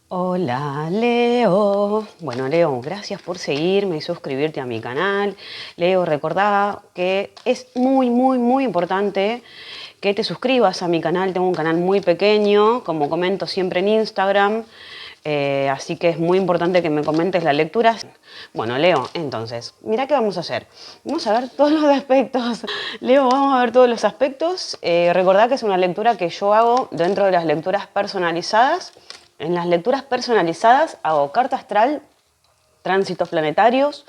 Hola Leo. Bueno Leo, gracias por seguirme y suscribirte a mi canal. Leo, recordá que es muy importante que te suscribas a mi canal. Tengo un canal muy pequeño, como comento siempre en Instagram. Así que es muy importante que me comentes las lecturas. Bueno, Leo, entonces, mira qué vamos a hacer. Vamos a ver todos los aspectos. Leo, vamos a ver todos los aspectos. Recordá que es una lectura que yo hago dentro de las lecturas personalizadas. En las lecturas personalizadas hago carta astral, tránsitos planetarios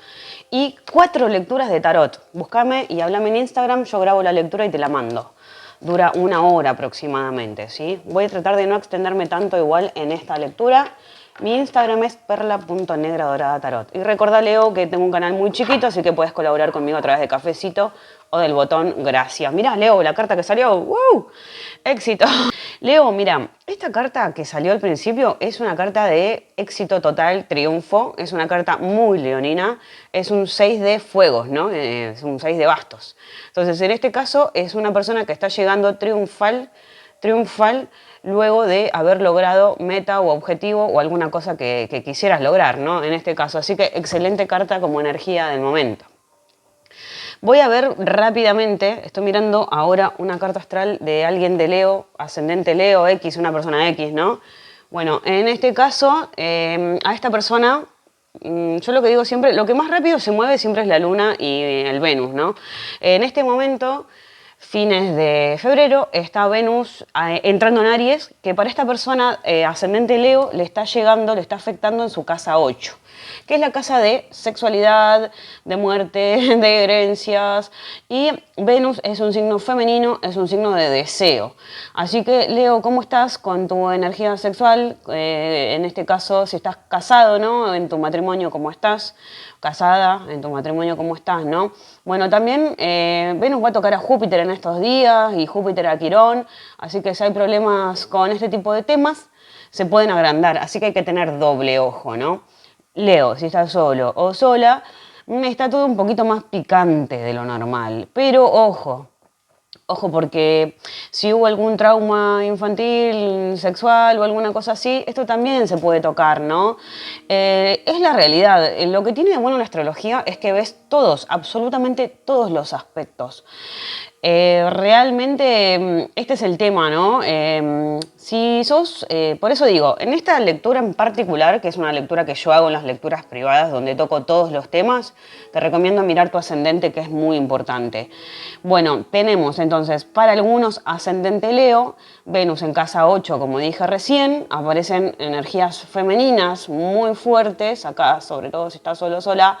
y 4 lecturas de tarot. Búscame y háblame en Instagram, yo grabo la lectura y te la mando. Dura 1 hora aproximadamente, ¿sí? Voy a tratar de no extenderme tanto igual en esta lectura. Mi Instagram es perla.negradoradatarot. Y recordá, Leo, que tengo un canal muy chiquito, así que puedes colaborar conmigo a través de Cafecito o del botón gracias. Mirá, Leo, la carta que salió. ¡Woo! ¡Éxito! Leo, mira, esta carta que salió al principio es una carta de éxito total, triunfo. Es una carta muy leonina. Es un 6 de fuegos, ¿no? Es un 6 de bastos. Entonces, en este caso, es una persona que está llegando triunfal luego de haber logrado meta o objetivo o alguna cosa que quisieras lograr, ¿no? En este caso. Así que excelente carta como energía del momento. Voy a ver rápidamente, estoy mirando ahora una carta astral de alguien de Leo, ascendente Leo, X, una persona X, ¿no? Bueno, en este caso, a esta persona, yo lo que digo siempre, lo que más rápido se mueve siempre es la Luna y el Venus, ¿no? En este momento, fines de febrero, está Venus entrando en Aries, que para esta persona ascendente Leo le está llegando, le está afectando en su casa 8, que es la casa de sexualidad, de muerte, de herencias, y Venus es un signo femenino, es un signo de deseo. Así que, Leo, ¿cómo estás con tu energía sexual? En este caso, si estás casado, ¿no? En tu matrimonio, ¿cómo estás? Casada, en tu matrimonio, ¿cómo estás, no? Bueno, también Venus va a tocar a Júpiter en estos días y Júpiter a Quirón, así que si hay problemas con este tipo de temas, se pueden agrandar, así que hay que tener doble ojo, ¿no? Leo, si estás solo o sola, está todo un poquito más picante de lo normal. Pero ojo, porque si hubo algún trauma infantil, sexual o alguna cosa así, esto también se puede tocar, ¿no? Es la realidad. Lo que tiene de bueno la astrología es que ves todos, absolutamente todos los aspectos. Realmente este es el tema, ¿no? Si sos, por eso digo, en esta lectura en particular, que es una lectura que yo hago en las lecturas privadas donde toco todos los temas, te recomiendo mirar tu ascendente, que es muy importante. Bueno, tenemos entonces para algunos ascendente Leo, Venus en casa 8, como dije recién, aparecen energías femeninas muy fuertes, acá sobre todo si estás solo o sola.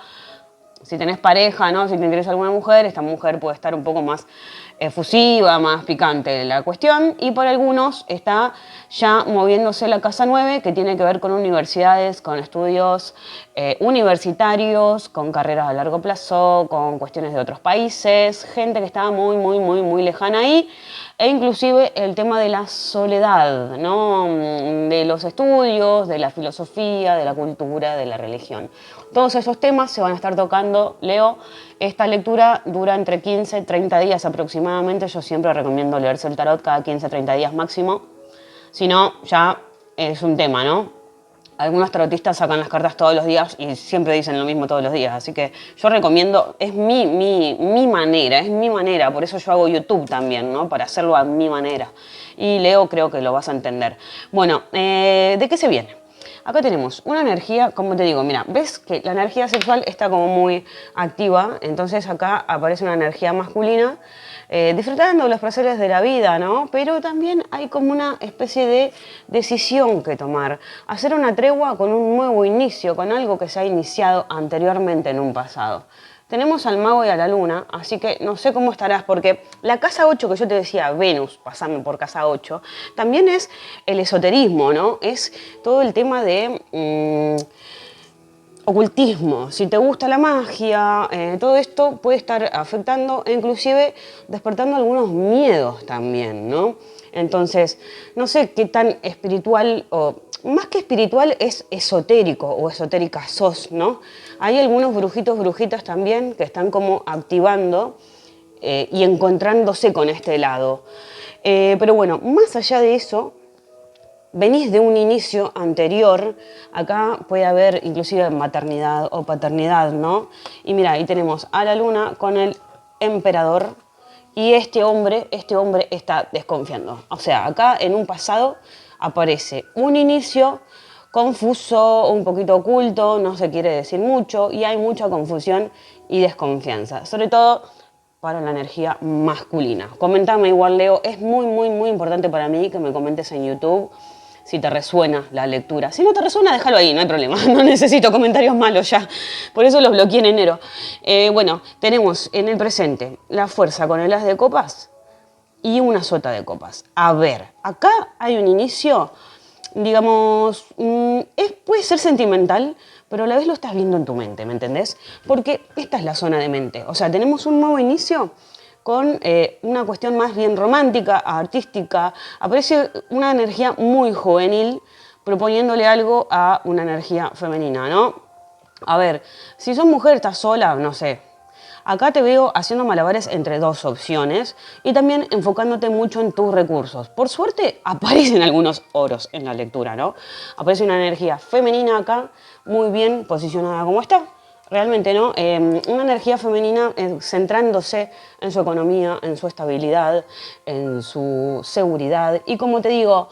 Si tenés pareja, ¿no? Si te interesa alguna mujer, esta mujer puede estar un poco más efusiva, más picante la cuestión. Y por algunos está ya moviéndose la casa 9, que tiene que ver con universidades, con estudios universitarios, con carreras a largo plazo, con cuestiones de otros países, gente que está muy lejana ahí. E inclusive el tema de la soledad, ¿no? De los estudios, de la filosofía, de la cultura, de la religión. Todos esos temas se van a estar tocando, Leo. Esta lectura dura entre 15 y 30 días aproximadamente. Yo siempre recomiendo leerse el tarot cada 15 30 días máximo. Si no, ya es un tema, ¿no? Algunos tarotistas sacan las cartas todos los días y siempre dicen lo mismo todos los días. Así que yo recomiendo, es mi manera. Por eso yo hago YouTube también, ¿no? Para hacerlo a mi manera. Y Leo, creo que lo vas a entender. Bueno, ¿de qué se viene? Acá tenemos una energía, como te digo, mira, ves que la energía sexual está como muy activa, entonces acá aparece una energía masculina, disfrutando los placeres de la vida, ¿no? Pero también hay como una especie de decisión que tomar, hacer una tregua con un nuevo inicio, con algo que se ha iniciado anteriormente en un pasado. Tenemos al mago y a la luna, así que no sé cómo estarás, porque la casa 8 que yo te decía, Venus, pasando por casa 8, también es el esoterismo, ¿no? Es todo el tema de ocultismo. Si te gusta la magia, todo esto puede estar afectando e inclusive despertando algunos miedos también, ¿no? Entonces, no sé qué tan espiritual o más que espiritual es esotérico o esotérica sos, ¿no? Hay algunos brujitos, brujitas también que están como activando y encontrándose con este lado. Pero bueno, más allá de eso, venís de un inicio anterior, acá puede haber inclusive maternidad o paternidad, ¿no? Y mira, ahí tenemos a la luna con el emperador y este hombre está desconfiando. O sea, acá en un pasado aparece un inicio confuso, un poquito oculto, no se quiere decir mucho y hay mucha confusión y desconfianza, sobre todo para la energía masculina. Comentame igual, Leo, es muy, muy, muy importante para mí que me comentes en YouTube si te resuena la lectura. Si no te resuena, déjalo ahí, no hay problema. No necesito comentarios malos ya. Por eso los bloqueé en enero. Bueno, tenemos en el presente la fuerza con el as de copas y una sota de copas. A ver, acá hay un inicio, digamos, puede ser sentimental, pero a la vez lo estás viendo en tu mente, ¿me entendés? Porque esta es la zona de mente. O sea, tenemos un nuevo inicio con una cuestión más bien romántica, artística. Aparece una energía muy juvenil proponiéndole algo a una energía femenina, ¿no? A ver, si sos mujer, estás sola, no sé. Acá te veo haciendo malabares entre dos opciones y también enfocándote mucho en tus recursos. Por suerte aparecen algunos oros en la lectura, ¿no? Aparece una energía femenina acá, muy bien posicionada como está. Realmente, ¿no? Una energía femenina centrándose en su economía, en su estabilidad, en su seguridad. Y como te digo,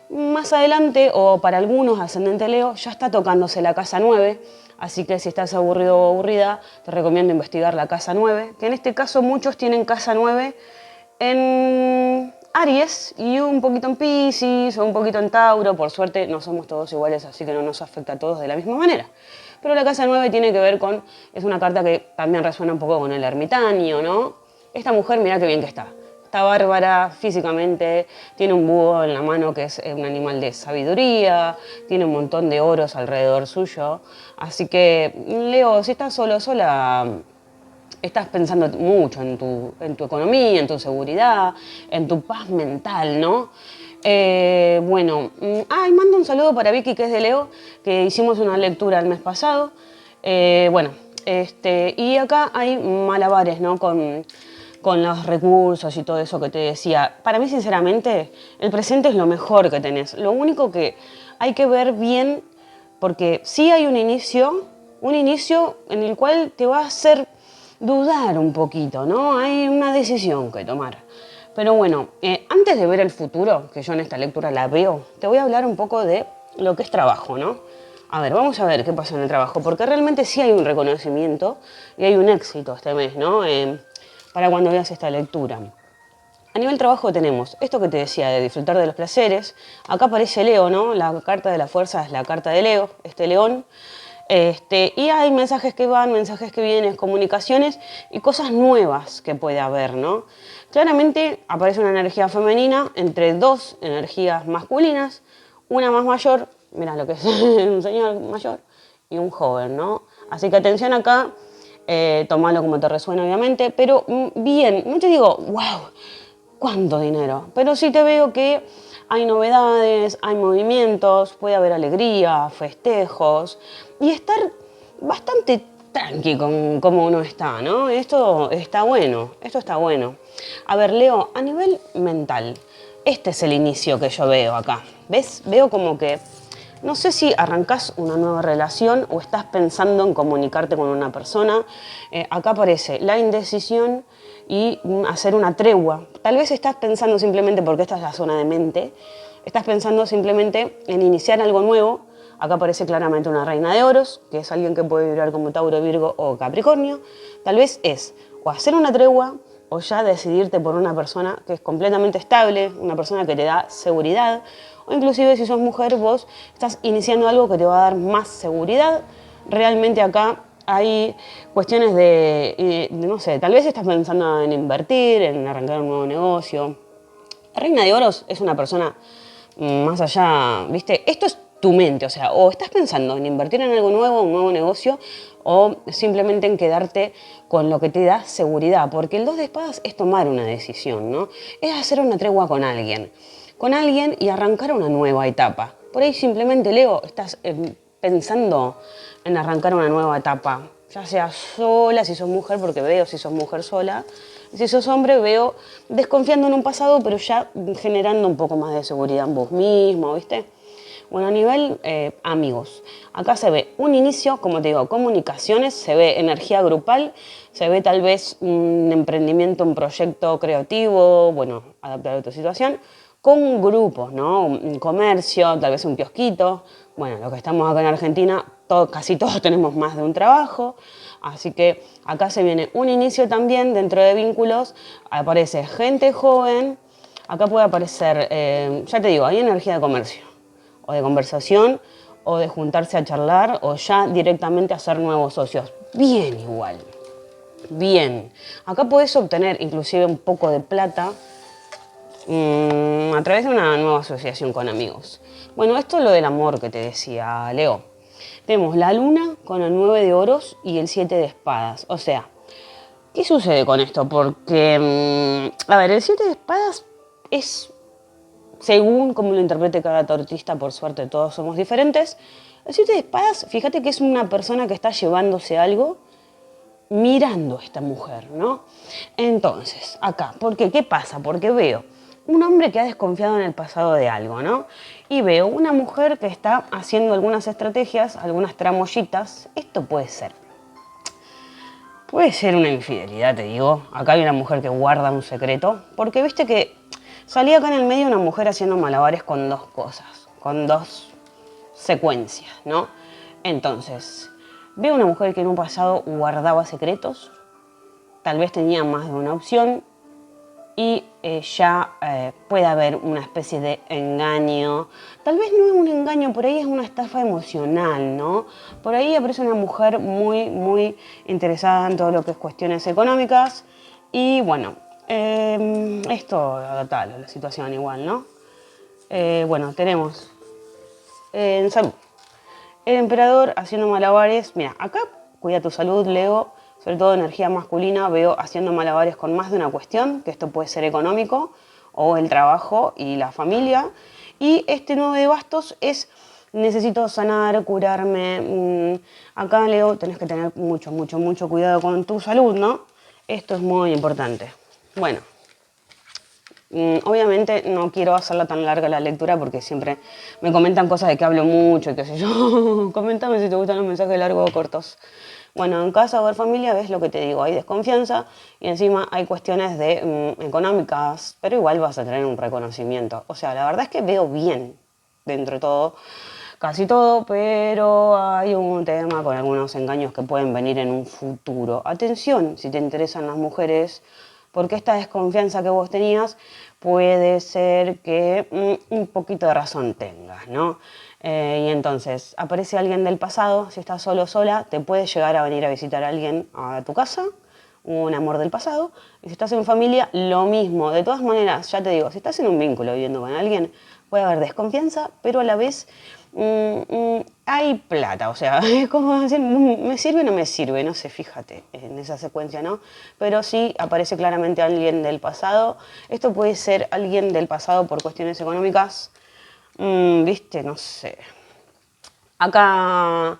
más adelante, o para algunos ascendente Leo, ya está tocándose la casa 9. Así que si estás aburrido o aburrida, te recomiendo investigar la casa 9, que en este caso muchos tienen casa 9 en Aries y un poquito en Piscis o un poquito en Tauro. Por suerte no somos todos iguales, así que no nos afecta a todos de la misma manera. Pero la casa 9 tiene que ver con, es una carta que también resuena un poco con el ermitaño, ¿no? Esta mujer, mirá qué bien que está. Está bárbara físicamente, tiene un búho en la mano que es un animal de sabiduría, tiene un montón de oros alrededor suyo. Así que, Leo, si estás solo, sola, estás pensando mucho en tu economía, en tu seguridad, en tu paz mental, ¿no? Bueno, y mando un saludo para Vicky, que es de Leo, que hicimos una lectura el mes pasado. Bueno, y acá hay malabares, ¿no? Con los recursos y todo eso que te decía. Para mí, sinceramente, el presente es lo mejor que tenés. Lo único que hay que ver bien, porque sí hay un inicio en el cual te va a hacer dudar un poquito, ¿no? Hay una decisión que tomar. Pero bueno, antes de ver el futuro, que yo en esta lectura la veo, te voy a hablar un poco de lo que es trabajo, ¿no? A ver, vamos a ver qué pasa en el trabajo, porque realmente sí hay un reconocimiento y hay un éxito este mes, ¿no? Para cuando veas esta lectura. A nivel trabajo tenemos esto que te decía de disfrutar de los placeres. Acá aparece Leo, ¿no? La carta de la fuerza es la carta de Leo, este león. Y hay mensajes que van, mensajes que vienen, comunicaciones y cosas nuevas que puede haber, ¿no? Claramente aparece una energía femenina entre dos energías masculinas, una más mayor, mira lo que es un señor mayor, y un joven, ¿no? Así que atención acá, tomalo como te resuena obviamente, pero bien, no te digo, wow, cuánto dinero, pero sí te veo que hay novedades, hay movimientos, puede haber alegría, festejos y estar bastante tranqui con cómo uno está, ¿no? Esto está bueno, esto está bueno. A ver, Leo, a nivel mental, este es el inicio que yo veo acá. ¿Ves? Veo como que no sé si arrancás una nueva relación o estás pensando en comunicarte con una persona. Acá aparece la indecisión y hacer una tregua. Tal vez estás pensando simplemente, porque esta es la zona de mente, estás pensando simplemente en iniciar algo nuevo. Acá aparece claramente una reina de oros, que es alguien que puede vibrar como Tauro, Virgo o Capricornio. Tal vez es o hacer una tregua o ya decidirte por una persona que es completamente estable, una persona que te da seguridad, o inclusive si sos mujer vos estás iniciando algo que te va a dar más seguridad. Realmente acá hay cuestiones no sé, tal vez estás pensando en invertir, en arrancar un nuevo negocio. La reina de oros es una persona más allá, ¿viste? Esto es tu mente, o sea, o estás pensando en invertir en algo nuevo, un nuevo negocio, o simplemente en quedarte con lo que te da seguridad, porque el 2 de espadas es tomar una decisión, ¿no? Es hacer una tregua con alguien y arrancar una nueva etapa. Por ahí simplemente, Leo, estás pensando en arrancar una nueva etapa, ya sea sola, si sos mujer, porque veo si sos mujer sola, Y si sos hombre, veo desconfiando en un pasado, pero ya generando un poco más de seguridad en vos mismo, ¿viste? Bueno, a nivel amigos, acá se ve un inicio, como te digo, comunicaciones, se ve energía grupal, se ve tal vez un emprendimiento, un proyecto creativo, bueno, adaptado a tu situación, con grupos, ¿no? Un comercio, tal vez un kiosquito. Bueno, los que estamos acá en Argentina, casi todos tenemos más de un trabajo, así que acá se viene un inicio también dentro de vínculos, aparece gente joven, acá puede aparecer, ya te digo, hay energía de comercio o de conversación, o de juntarse a charlar, o ya directamente hacer nuevos socios. Bien igual, bien. Acá podés obtener inclusive un poco de plata a través de una nueva asociación con amigos. Bueno, esto es lo del amor que te decía Leo. Tenemos la luna con el 9 de oros y el 7 de espadas. O sea, ¿qué sucede con esto? Porque, a ver, el 7 de espadas es, según como lo interprete cada tortista, por suerte todos somos diferentes. El 7 de espadas, fíjate que es una persona que está llevándose algo mirando a esta mujer, ¿no? Entonces, acá, ¿por qué? ¿Qué pasa? Porque veo un hombre que ha desconfiado en el pasado de algo, ¿no? Y veo una mujer que está haciendo algunas estrategias, algunas tramoyitas. Esto puede ser una infidelidad, te digo. Acá hay una mujer que guarda un secreto, porque viste que salía acá en el medio una mujer haciendo malabares con dos cosas, con dos secuencias, ¿no? Entonces, veo una mujer que en un pasado guardaba secretos, tal vez tenía más de una opción y ya puede haber una especie de engaño. Tal vez no es un engaño, por ahí es una estafa emocional, ¿no? Por ahí aparece una mujer muy, muy interesada en todo lo que es cuestiones económicas y bueno, esto adaptable a la situación igual, ¿no? Bueno, tenemos en salud. El emperador haciendo malabares. Mira, acá cuida tu salud, Leo. Sobre todo energía masculina, veo haciendo malabares con más de una cuestión, que esto puede ser económico o el trabajo y la familia. Y este 9 de bastos es necesito sanar, curarme. Acá, Leo, tenés que tener mucho, mucho, mucho cuidado con tu salud, ¿no? Esto es muy importante. Bueno, obviamente no quiero hacerla tan larga la lectura porque siempre me comentan cosas de que hablo mucho y qué sé yo. Coméntame si te gustan los mensajes largos o cortos. Bueno, en casa o en familia ves lo que te digo, hay desconfianza y encima hay cuestiones de económicas, pero igual vas a tener un reconocimiento. O sea, la verdad es que veo bien dentro de todo, casi todo, pero hay un tema con algunos engaños que pueden venir en un futuro. Atención, si te interesan las mujeres, porque esta desconfianza que vos tenías puede ser que un poquito de razón tengas, ¿no? Y entonces aparece alguien del pasado, si estás solo o sola, te puede llegar a venir a visitar a alguien a tu casa, un amor del pasado, y si estás en familia, lo mismo. De todas maneras, ya te digo, si estás en un vínculo viviendo con alguien, puede haber desconfianza, pero a la vez hay plata, o sea, es como decir, me sirve o no me sirve, no sé, fíjate en esa secuencia, ¿no? Pero sí aparece claramente alguien del pasado. Esto puede ser alguien del pasado por cuestiones económicas, viste, no sé. Acá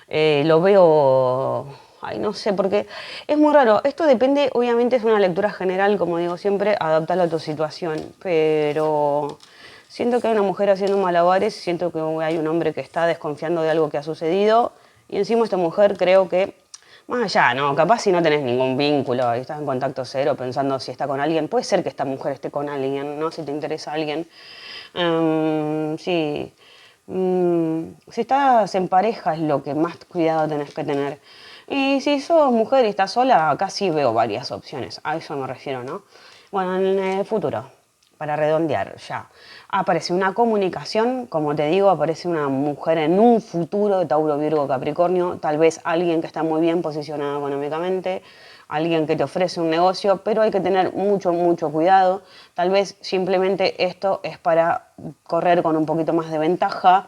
lo veo, ay, no sé, porque es muy raro. Esto depende, obviamente es una lectura general, como digo siempre, adaptarlo a tu situación, pero siento que hay una mujer haciendo malabares, siento que hay un hombre que está desconfiando de algo que ha sucedido y encima esta mujer creo que, más allá, ¿no? Capaz si no tenés ningún vínculo y estás en contacto cero pensando si está con alguien, puede ser que esta mujer esté con alguien, ¿no? Si te interesa alguien. Sí. Si estás en pareja es lo que más cuidado tenés que tener. Y si sos mujer y estás sola, acá sí veo varias opciones. A eso me refiero, ¿no? Bueno, en el futuro, para redondear ya, aparece una comunicación, como te digo, aparece una mujer en un futuro de Tauro, Virgo, Capricornio, tal vez alguien que está muy bien posicionado económicamente, alguien que te ofrece un negocio, pero hay que tener mucho, mucho cuidado. Tal vez simplemente esto es para correr con un poquito más de ventaja,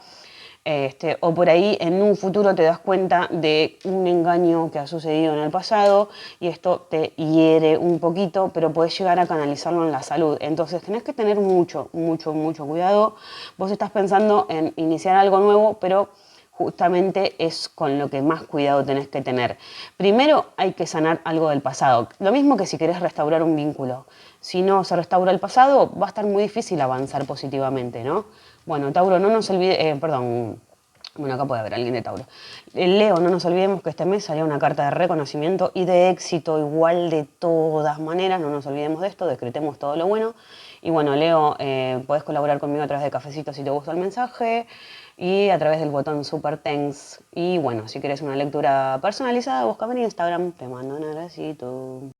o por ahí en un futuro te das cuenta de un engaño que ha sucedido en el pasado y esto te hiere un poquito, pero puedes llegar a canalizarlo en la salud. Entonces tenés que tener mucho, mucho, mucho cuidado. Vos estás pensando en iniciar algo nuevo, pero justamente es con lo que más cuidado tenés que tener. Primero hay que sanar algo del pasado. Lo mismo que si querés restaurar un vínculo. Si no se restaura el pasado, va a estar muy difícil avanzar positivamente, ¿no? Bueno, Tauro, no nos olvide, perdón, bueno, acá puede haber alguien de Tauro. Leo, no nos olvidemos que este mes salió una carta de reconocimiento y de éxito igual de todas maneras. No nos olvidemos de esto, decretemos todo lo bueno. Y bueno, Leo, podés colaborar conmigo a través de Cafecito si te gustó el mensaje y a través del botón Super Thanks. Y bueno, si quieres una lectura personalizada, búscame en Instagram. Te mando un abracito.